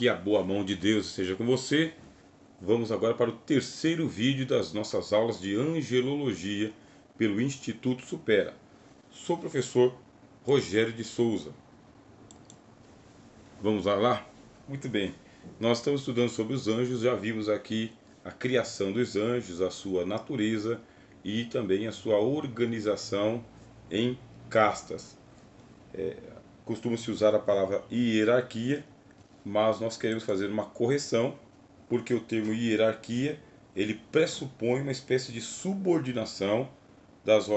Que a boa mão de Deus esteja com você. Vamos agora para o terceiro vídeo das nossas aulas de angelologia pelo Instituto Supera. Sou o professor Rogério de Souza. Vamos lá? Muito bem. Nós estamos estudando sobre os anjos, já vimos aqui a criação dos anjos, a sua natureza e também a sua organização em castas. Costuma-se usar a palavra hierarquia, mas nós queremos fazer uma correção, porque o termo hierarquia ele pressupõe uma espécie de subordinação das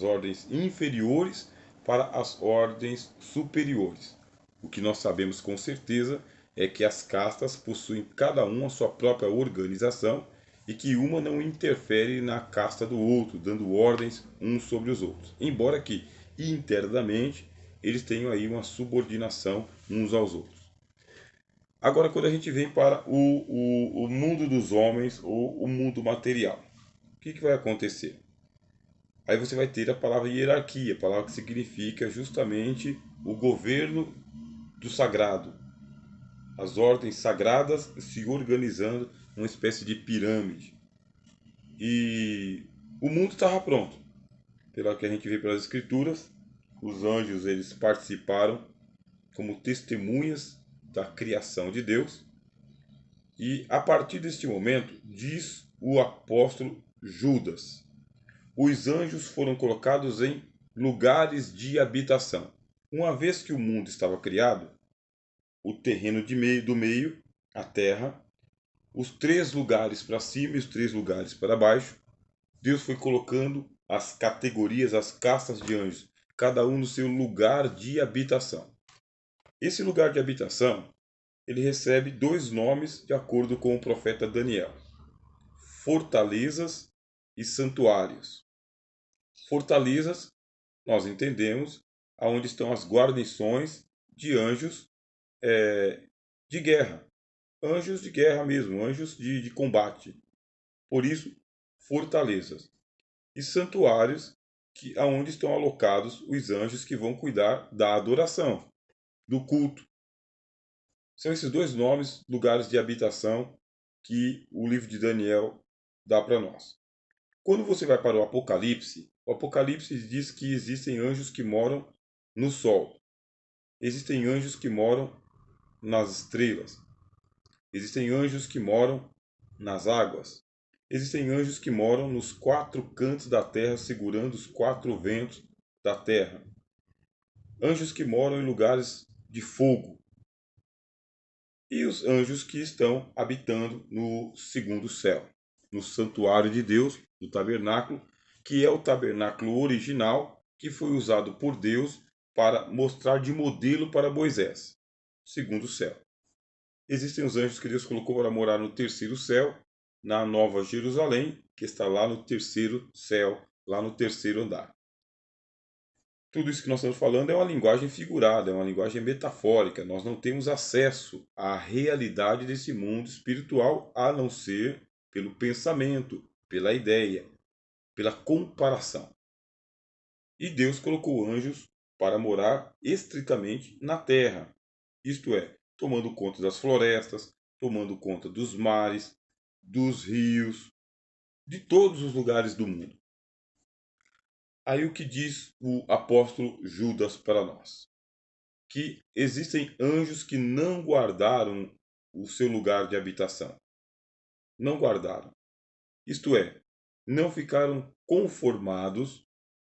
ordens inferiores para as ordens superiores. O que nós sabemos com certeza é que as castas possuem cada uma a sua própria organização e que uma não interfere na casta do outro, dando ordens uns sobre os outros. Embora que internamente eles tenham aí uma subordinação uns aos outros. Agora, quando a gente vem para o mundo dos homens ou o mundo material, o que vai acontecer? Aí você vai ter a palavra hierarquia, a palavra que significa justamente o governo do sagrado. As ordens sagradas se organizando numa espécie de pirâmide. E o mundo estava pronto. Pelo que a gente vê pelas escrituras, os anjos eles participaram como testemunhas da criação de Deus. E a partir deste momento, diz o apóstolo Judas, os anjos foram colocados em lugares de habitação. Uma vez que o mundo estava criado, o terreno do meio, a terra, os 3 lugares para cima e os 3 lugares para baixo, Deus foi colocando as categorias, as castas de anjos, cada um no seu lugar de habitação. Esse lugar de habitação, ele recebe 2 nomes de acordo com o profeta Daniel: fortalezas e santuários. Fortalezas, nós entendemos, aonde estão as guarnições de anjos de guerra. Anjos de guerra mesmo, anjos de combate. Por isso, fortalezas. E santuários, aonde estão alocados os anjos que vão cuidar da adoração, do culto. São esses 2 nomes, lugares de habitação, que o livro de Daniel dá para nós. Quando você vai para o Apocalipse diz que existem anjos que moram no sol. Existem anjos que moram nas estrelas. Existem anjos que moram nas águas. Existem anjos que moram nos 4 cantos da terra, segurando os 4 ventos da terra. Anjos que moram em lugares de fogo. E os anjos que estão habitando no segundo céu, no santuário de Deus, no tabernáculo, que é o tabernáculo original que foi usado por Deus para mostrar de modelo para Moisés, segundo céu. Existem os anjos que Deus colocou para morar no terceiro céu, na Nova Jerusalém, que está lá no terceiro céu, lá no terceiro andar. Tudo isso que nós estamos falando é uma linguagem figurada, é uma linguagem metafórica. Nós não temos acesso à realidade desse mundo espiritual a não ser pelo pensamento, pela ideia, pela comparação. E Deus colocou anjos para morar estritamente na terra, isto é, tomando conta das florestas, tomando conta dos mares, dos rios, de todos os lugares do mundo. Aí o que diz o apóstolo Judas para nós? Que existem anjos que não guardaram o seu lugar de habitação. Não guardaram. Isto é, não ficaram conformados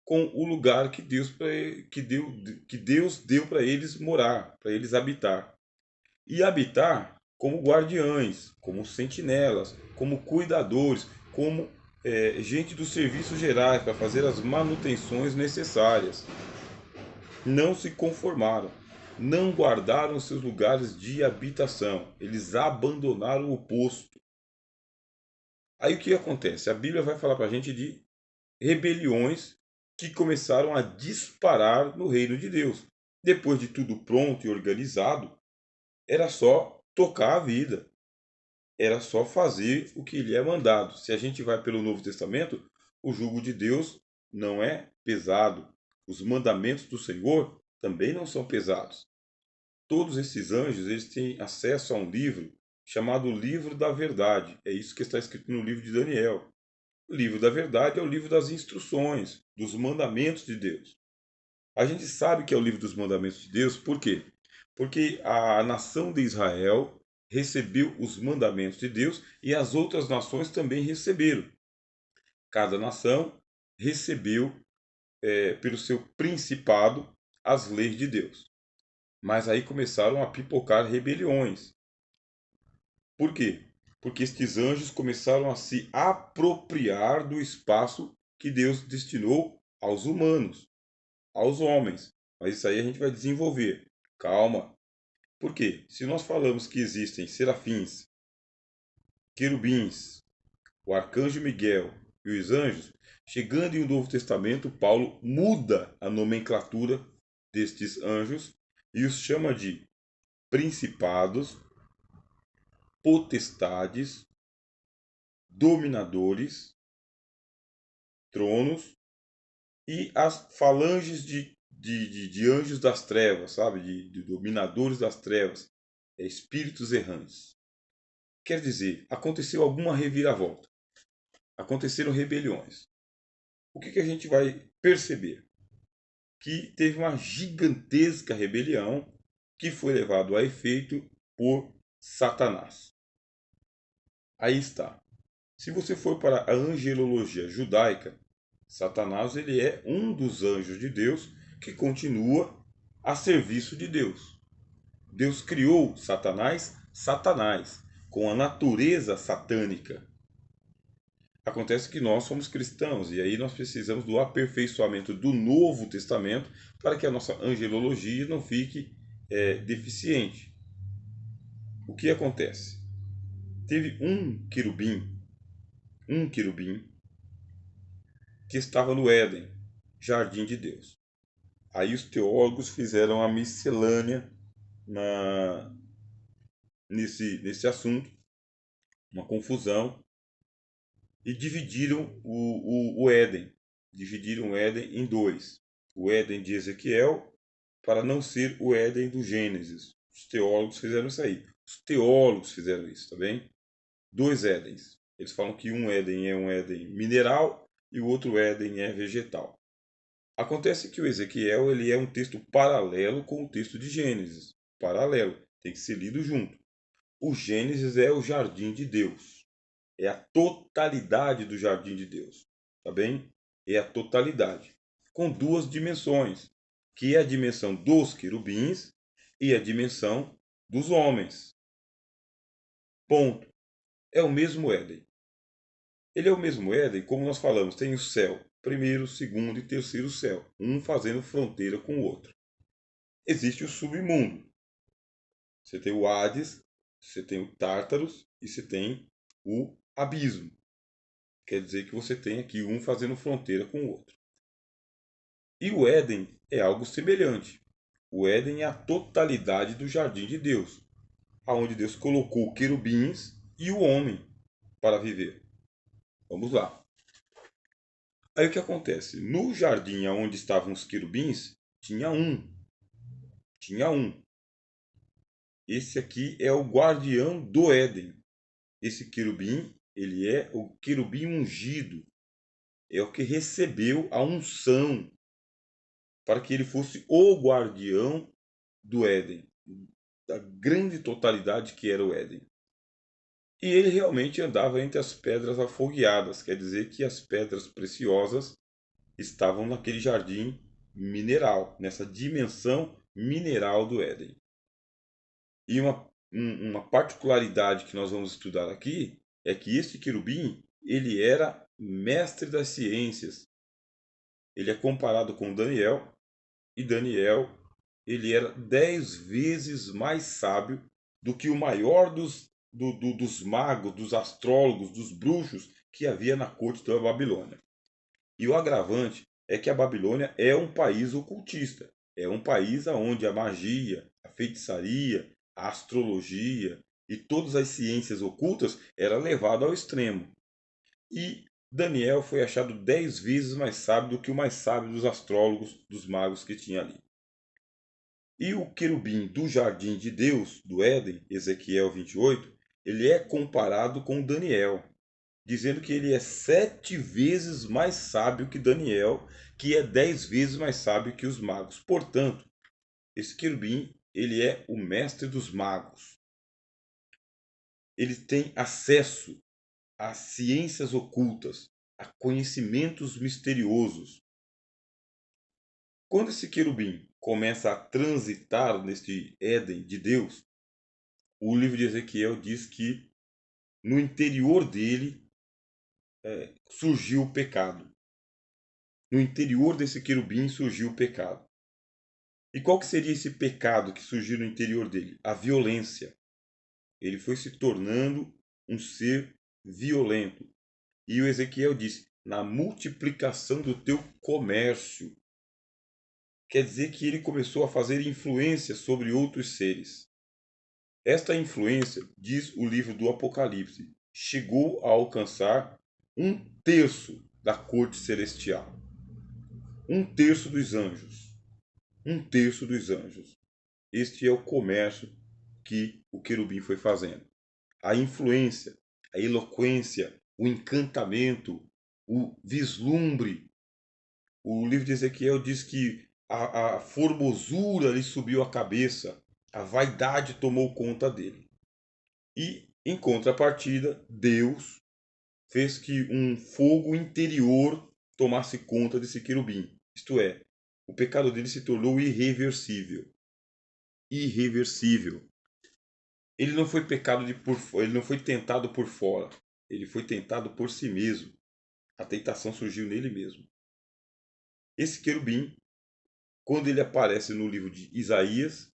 com o lugar que Deus deu para eles morar, para eles habitar. E habitar como guardiães, como sentinelas, como cuidadores, como gente dos serviços gerais para fazer as manutenções necessárias. Não se conformaram, não guardaram seus lugares de habitação, eles abandonaram o posto. Aí o que acontece? A Bíblia vai falar para a gente de rebeliões que começaram a disparar no reino de Deus. Depois de tudo pronto e organizado, era só tocar a vida. Era só fazer o que lhe é mandado. Se a gente vai pelo Novo Testamento, o jugo de Deus não é pesado. Os mandamentos do Senhor também não são pesados. Todos esses anjos, eles têm acesso a um livro chamado Livro da Verdade. É isso que está escrito no livro de Daniel. O livro da Verdade é o livro das instruções, dos mandamentos de Deus. A gente sabe que é o livro dos mandamentos de Deus, por quê? Porque a nação de Israel recebeu os mandamentos de Deus e as outras nações também receberam. Cada nação recebeu, pelo seu principado, as leis de Deus. Mas aí começaram a pipocar rebeliões. Por quê? Porque estes anjos começaram a se apropriar do espaço que Deus destinou aos humanos, aos homens. Mas isso aí a gente vai desenvolver. Calma. Por quê? Se nós falamos que existem serafins, querubins, o arcanjo Miguel e os anjos, chegando em o Novo Testamento, Paulo muda a nomenclatura destes anjos e os chama de principados, potestades, dominadores, tronos e as falanges de anjos das trevas, sabe? De dominadores das trevas, espíritos errantes. Quer dizer, aconteceu alguma reviravolta, aconteceram rebeliões. O que a gente vai perceber? Que teve uma gigantesca rebelião que foi levado a efeito por Satanás. Aí está. Se você for para a angelologia judaica, Satanás ele é um dos anjos de Deus que continua a serviço de Deus. Deus criou Satanás, com a natureza satânica. Acontece que nós somos cristãos e aí nós precisamos do aperfeiçoamento do Novo Testamento para que a nossa angelologia não fique deficiente. O que acontece? Teve um querubim que estava no Éden, jardim de Deus. Aí os teólogos fizeram a miscelânea nesse assunto, uma confusão, e dividiram o Éden. Dividiram o Éden em dois. O Éden de Ezequiel para não ser o Éden do Gênesis. Os teólogos fizeram isso aí. Os teólogos fizeram isso, tá bem? Dois Édens. Eles falam que um Éden é um Éden mineral e o outro Éden é vegetal. Acontece que o Ezequiel ele é um texto paralelo com o texto de Gênesis. Paralelo, tem que ser lido junto. O Gênesis é o jardim de Deus. É a totalidade do jardim de Deus. Tá bem? É a totalidade. Com duas dimensões, que é a dimensão dos querubins e a dimensão dos homens. Ponto. É o mesmo Éden. Ele é o mesmo Éden, como nós falamos, tem o céu, primeiro, segundo e terceiro céu, um fazendo fronteira com o outro. Existe o submundo. Você tem o Hades, você tem o Tártaros e você tem o abismo. Quer dizer que você tem aqui um fazendo fronteira com o outro. E o Éden é algo semelhante. O Éden é a totalidade do jardim de Deus, aonde Deus colocou querubins e o homem para viver. Vamos lá. Aí o que acontece? No jardim onde estavam os querubins, tinha um. Tinha um. Esse aqui é o guardião do Éden. Esse querubim, ele é o querubim ungido. É o que recebeu a unção para que ele fosse o guardião do Éden, da grande totalidade que era o Éden. E ele realmente andava entre as pedras afogueadas, quer dizer que as pedras preciosas estavam naquele jardim mineral, nessa dimensão mineral do Éden. E uma particularidade que nós vamos estudar aqui é que este querubim ele era mestre das ciências. Ele é comparado com Daniel, e Daniel ele era 10 vezes mais sábio do que o maior dos magos, dos astrólogos, dos bruxos que havia na corte da Babilônia. E o agravante é que a Babilônia é um país ocultista. É um país onde a magia, a feitiçaria, a astrologia e todas as ciências ocultas era levado ao extremo. E Daniel foi achado 10 vezes mais sábio do que o mais sábio dos astrólogos, dos magos que tinha ali. E o querubim do jardim de Deus, do Éden, Ezequiel 28, ele é comparado com Daniel, dizendo que ele é 7 vezes mais sábio que Daniel, que é 10 vezes mais sábio que os magos. Portanto, esse querubim, ele é o mestre dos magos. Ele tem acesso a ciências ocultas, a conhecimentos misteriosos. Quando esse querubim começa a transitar neste Éden de Deus, o livro de Ezequiel diz que no interior dele surgiu o pecado. No interior desse querubim surgiu o pecado. E qual que seria esse pecado que surgiu no interior dele? A violência. Ele foi se tornando um ser violento. E o Ezequiel diz: na multiplicação do teu comércio. Quer dizer que ele começou a fazer influência sobre outros seres. Esta influência, diz o livro do Apocalipse, chegou a alcançar 1/3 da corte celestial. 1/3 dos anjos. 1/3 dos anjos. Este é o comércio que o querubim foi fazendo. A influência, a eloquência, o encantamento, o vislumbre. O livro de Ezequiel diz que a formosura lhe subiu à cabeça, a vaidade tomou conta dele. E, em contrapartida, Deus fez que um fogo interior tomasse conta desse querubim. Isto é, o pecado dele se tornou irreversível. Irreversível. Ele não foi ele não foi tentado por fora. Ele foi tentado por si mesmo. A tentação surgiu nele mesmo. Esse querubim, quando ele aparece no livro de Isaías,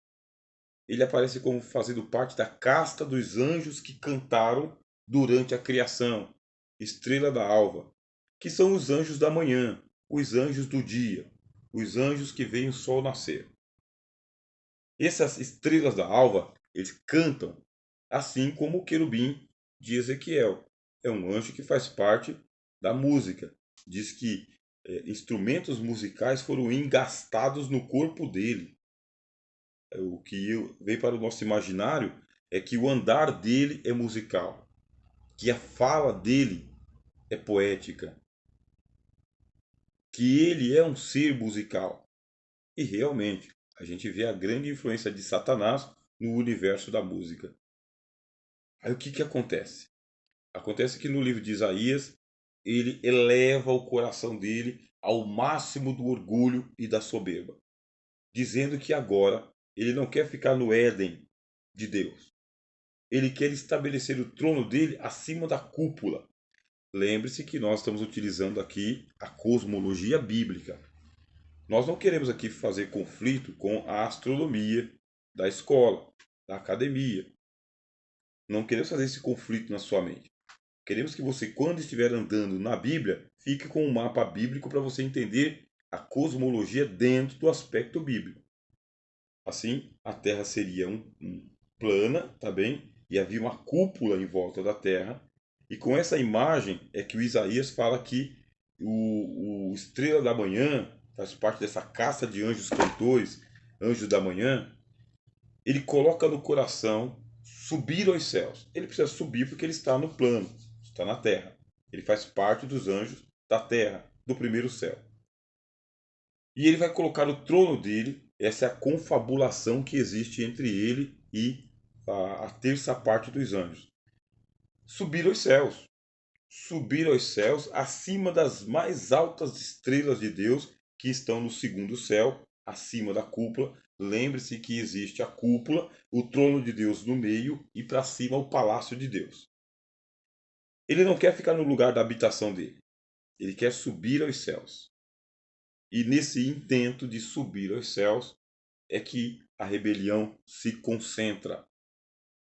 ele aparece como fazendo parte da casta dos anjos que cantaram durante a criação, estrela da alva, que são os anjos da manhã, os anjos do dia, os anjos que veem o sol nascer. Essas estrelas da alva, eles cantam, assim como o querubim de Ezequiel. É um anjo que faz parte da música. Diz que instrumentos musicais foram engastados no corpo dele. O que veio para o nosso imaginário é que o andar dele é musical, que a fala dele é poética, que ele é um ser musical. E realmente, a gente vê a grande influência de Satanás no universo da música. Aí o que acontece? Acontece que no livro de Isaías, ele eleva o coração dele ao máximo do orgulho e da soberba, dizendo que agora ele não quer ficar no Éden de Deus. Ele quer estabelecer o trono dele acima da cúpula. Lembre-se que nós estamos utilizando aqui a cosmologia bíblica. Nós não queremos aqui fazer conflito com a astronomia da escola, da academia. Não queremos fazer esse conflito na sua mente. Queremos que você, quando estiver andando na Bíblia, fique com um mapa bíblico para você entender a cosmologia dentro do aspecto bíblico. Assim, a Terra seria plana, tá bem? E havia uma cúpula em volta da Terra. E com essa imagem é que o Isaías fala que o estrela da manhã, faz parte dessa caça de anjos cantores, anjos da manhã, ele coloca no coração subir aos céus. Ele precisa subir porque ele está no plano, está na terra. Ele faz parte dos anjos da terra, do primeiro céu. E ele vai colocar o trono dele, essa é a confabulação que existe entre ele e a terça parte dos anjos. Subir aos céus. Subir aos céus acima das mais altas estrelas de Deus que estão no segundo céu, acima da cúpula. Lembre-se que existe a cúpula, o trono de Deus no meio e para cima o palácio de Deus. Ele não quer ficar no lugar da habitação dele. Ele quer subir aos céus. E nesse intento de subir aos céus é que a rebelião se concentra.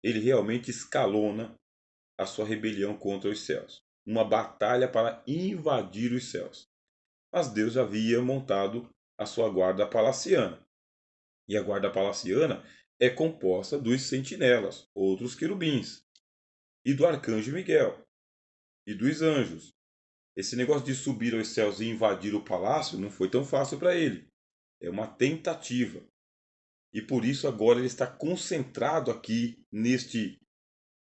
Ele realmente escalona a sua rebelião contra os céus. Uma batalha para invadir os céus. Mas Deus havia montado a sua guarda palaciana. E a guarda palaciana é composta dos sentinelas, outros querubins, e do arcanjo Miguel, e dos anjos. Esse negócio de subir aos céus e invadir o palácio não foi tão fácil para ele. É uma tentativa. E por isso agora ele está concentrado aqui neste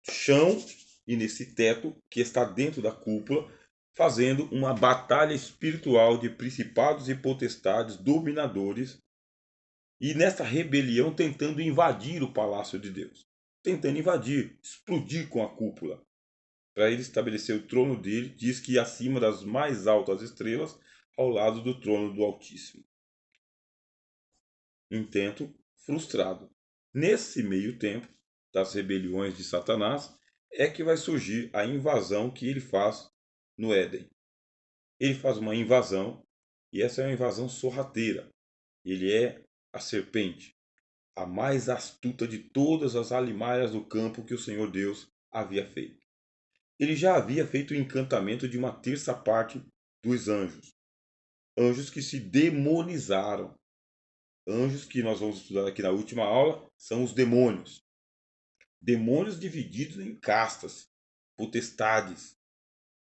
chão e nesse teto que está dentro da cúpula, fazendo uma batalha espiritual de principados e potestades, dominadores, e nessa rebelião tentando invadir o palácio de Deus, tentando invadir, explodir com a cúpula. Para ele estabelecer o trono dele, diz que acima das mais altas estrelas, ao lado do trono do Altíssimo. Intento frustrado. Nesse meio tempo das rebeliões de Satanás, é que vai surgir a invasão que ele faz no Éden. Ele faz uma invasão, e essa é uma invasão sorrateira. Ele é a serpente, a mais astuta de todas as alimárias do campo que o Senhor Deus havia feito. Ele já havia feito o encantamento de uma terça parte dos anjos. Anjos que se demonizaram. Anjos que nós vamos estudar aqui na última aula são os demônios. Demônios divididos em castas, potestades,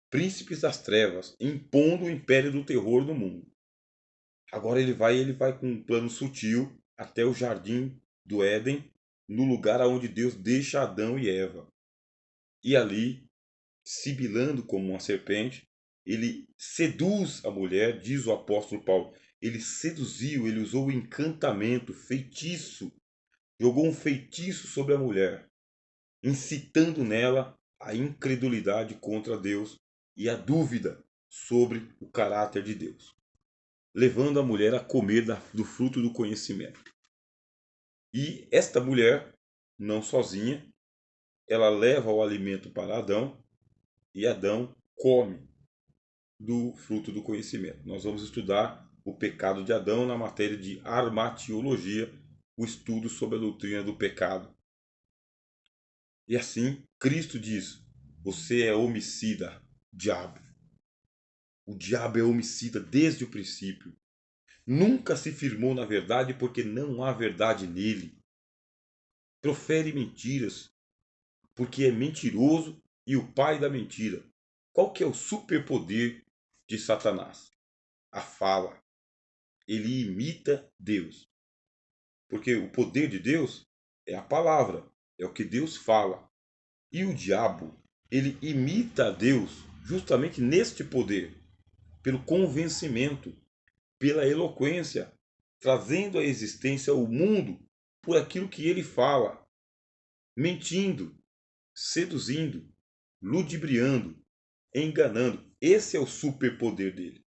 príncipes das trevas, impondo o império do terror no mundo. Agora ele vai com um plano sutil até o jardim do Éden, no lugar onde Deus deixa Adão e Eva. E ali, sibilando como uma serpente, ele seduz a mulher, diz o apóstolo Paulo. Ele seduziu, ele usou o encantamento, feitiço, jogou um feitiço sobre a mulher, incitando nela a incredulidade contra Deus e a dúvida sobre o caráter de Deus, levando a mulher a comer do fruto do conhecimento. E esta mulher, não sozinha, ela leva o alimento para Adão e Adão come do fruto do conhecimento. Nós vamos estudar o pecado de Adão na matéria de armatiologia, o estudo sobre a doutrina do pecado. E assim, Cristo diz: você é homicida, diabo. O diabo é homicida desde o princípio. Nunca se firmou na verdade porque não há verdade nele. Profere mentiras porque é mentiroso e o pai da mentira. Qual que é o superpoder de Satanás? A fala. Ele imita Deus. Porque o poder de Deus é a palavra, é o que Deus fala. E o diabo, ele imita a Deus justamente neste poder, pelo convencimento, pela eloquência, trazendo à existência o mundo por aquilo que ele fala, mentindo, seduzindo, ludibriando, enganando. Esse é o superpoder dele.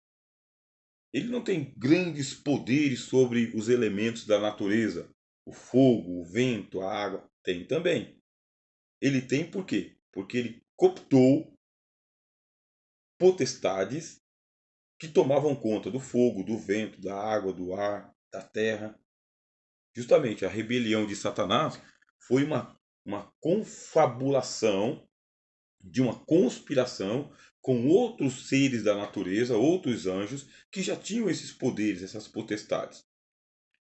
Ele não tem grandes poderes sobre os elementos da natureza, o fogo, o vento, a água. Tem também. Ele tem por quê? Porque ele cooptou potestades que tomavam conta do fogo, do vento, da água, do ar, da terra. Justamente a rebelião de Satanás foi uma confabulação, de uma conspiração com outros seres da natureza, outros anjos, que já tinham esses poderes, essas potestades.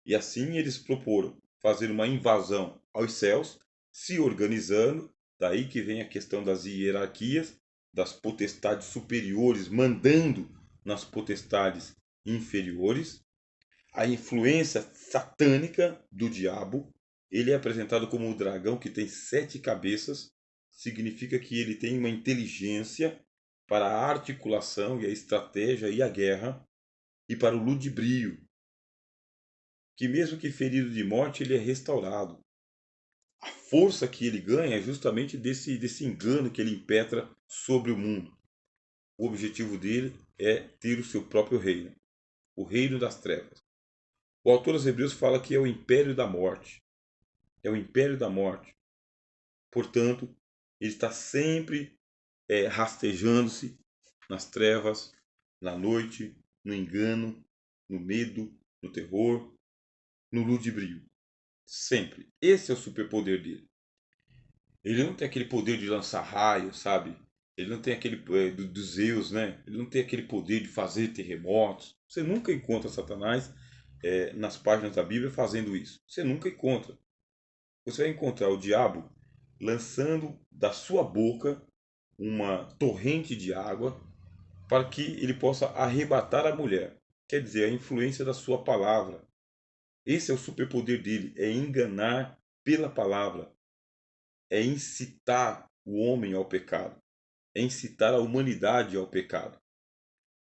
E assim eles proporam fazer uma invasão aos céus, se organizando, daí que vem a questão das hierarquias, das potestades superiores mandando nas potestades inferiores, a influência satânica do diabo. Ele é apresentado como o dragão que tem 7 cabeças, significa que ele tem uma inteligência para a articulação e a estratégia e a guerra, e para o ludibrio, que mesmo que ferido de morte, ele é restaurado. A força que ele ganha é justamente desse engano que ele impetra sobre o mundo. O objetivo dele é ter o seu próprio reino, o reino das trevas. O autor aos Hebreus fala que é o império da morte. É o império da morte. Portanto, ele está sempre rastejando-se nas trevas, na noite, no engano, no medo, no terror, no ludibrio. Sempre. Esse é o superpoder dele. Ele não tem aquele poder de lançar raios, sabe? Ele não tem aquele dos Zeus, né? Ele não tem aquele poder de fazer terremotos. Você nunca encontra Satanás nas páginas da Bíblia fazendo isso. Você nunca encontra. Você vai encontrar o diabo lançando da sua boca uma torrente de água para que ele possa arrebatar a mulher. Quer dizer, a influência da sua palavra. Esse é o superpoder dele, é enganar pela palavra, é incitar o homem ao pecado, é incitar a humanidade ao pecado.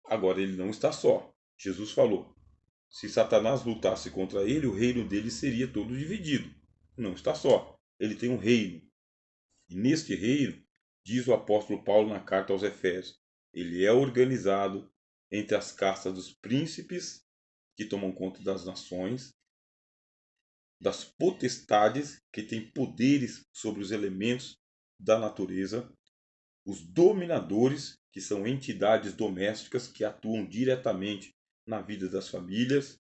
Agora ele não está só. Jesus falou: se Satanás lutasse contra ele, o reino dele seria todo dividido. Não está só. Ele tem um reino. E neste reino, diz o apóstolo Paulo na carta aos Efésios, ele é organizado entre as castas dos príncipes que tomam conta das nações, das potestades que têm poderes sobre os elementos da natureza, os dominadores, que são entidades domésticas que atuam diretamente na vida das famílias,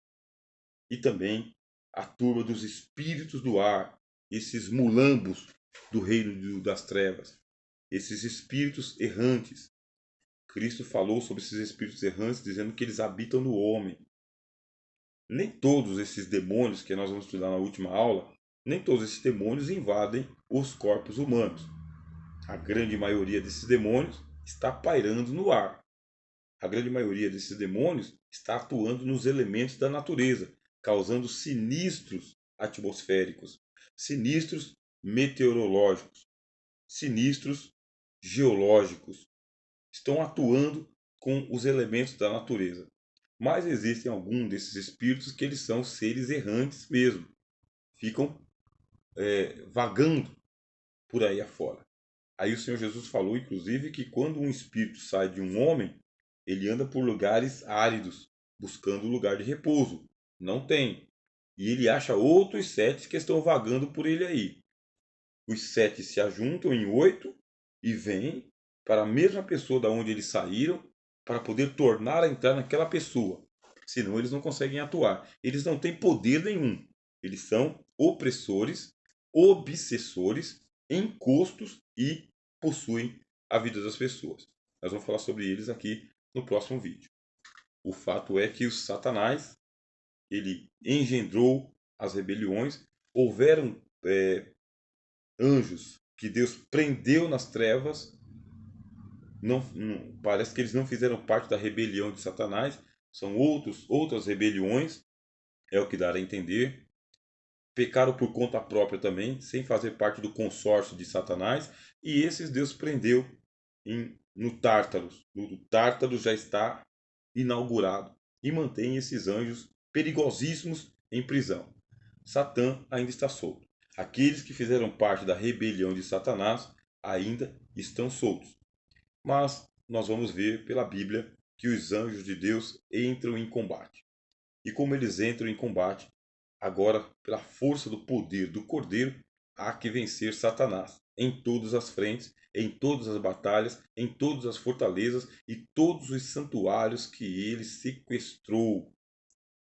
e também a turma dos espíritos do ar, esses mulambos do reino das trevas, esses espíritos errantes. Cristo falou sobre esses espíritos errantes, dizendo que eles habitam no homem. Nem todos esses demônios que nós vamos estudar na última aula, nem todos esses demônios invadem os corpos humanos. A grande maioria desses demônios está pairando no ar. A grande maioria desses demônios está atuando nos elementos da natureza, causando sinistros atmosféricos, sinistros meteorológicos, sinistros geológicos. Estão atuando com os elementos da natureza. Mas existem alguns desses espíritos que eles são seres errantes mesmo. Ficam vagando por aí afora. Aí o Senhor Jesus falou, inclusive, que quando um espírito sai de um homem, ele anda por lugares áridos, buscando lugar de repouso. Não tem. E ele acha outros 7 que estão vagando por ele aí. Os 7 se ajuntam em 8 e vêm para a mesma pessoa da onde eles saíram para poder tornar a entrar naquela pessoa. Senão eles não conseguem atuar. Eles não têm poder nenhum. Eles são opressores, obsessores, encostos e possuem a vida das pessoas. Nós vamos falar sobre eles aqui no próximo vídeo. O fato é que o Satanás, ele engendrou as rebeliões. Houveram anjos que Deus prendeu nas trevas. Parece que eles não fizeram parte da rebelião de Satanás. São outras rebeliões, é o que dá a entender. Pecaram por conta própria também, sem fazer parte do consórcio de Satanás. E esses Deus prendeu no Tártaros. O Tártaro já está inaugurado e mantém esses anjos perigosíssimos em prisão. Satã ainda está solto. Aqueles que fizeram parte da rebelião de Satanás ainda estão soltos. Mas nós vamos ver pela Bíblia que os anjos de Deus entram em combate. E como eles entram em combate, agora, pela força do poder do Cordeiro, há que vencer Satanás em todas as frentes, em todas as batalhas, em todas as fortalezas e todos os santuários que ele sequestrou.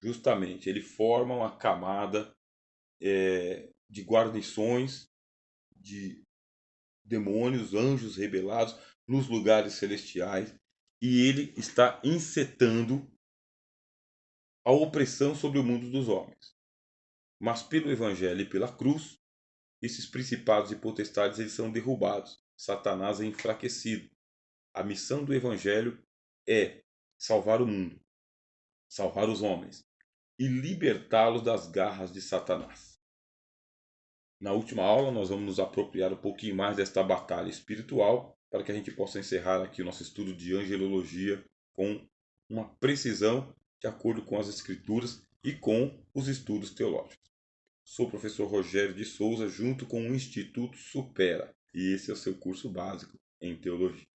Justamente, ele forma uma camada de guarnições, de demônios, anjos rebelados nos lugares celestiais, e ele está incitando a opressão sobre o mundo dos homens. Mas pelo Evangelho e pela cruz, esses principados e potestades eles são derrubados. Satanás é enfraquecido. A missão do Evangelho é salvar o mundo, salvar os homens e libertá-los das garras de Satanás. Na última aula, nós vamos nos apropriar um pouquinho mais desta batalha espiritual para que a gente possa encerrar aqui o nosso estudo de angelologia com uma precisão de acordo com as Escrituras e com os estudos teológicos. Sou o professor Rogério de Souza, junto com o Instituto Supera, e esse é o seu curso básico em Teologia.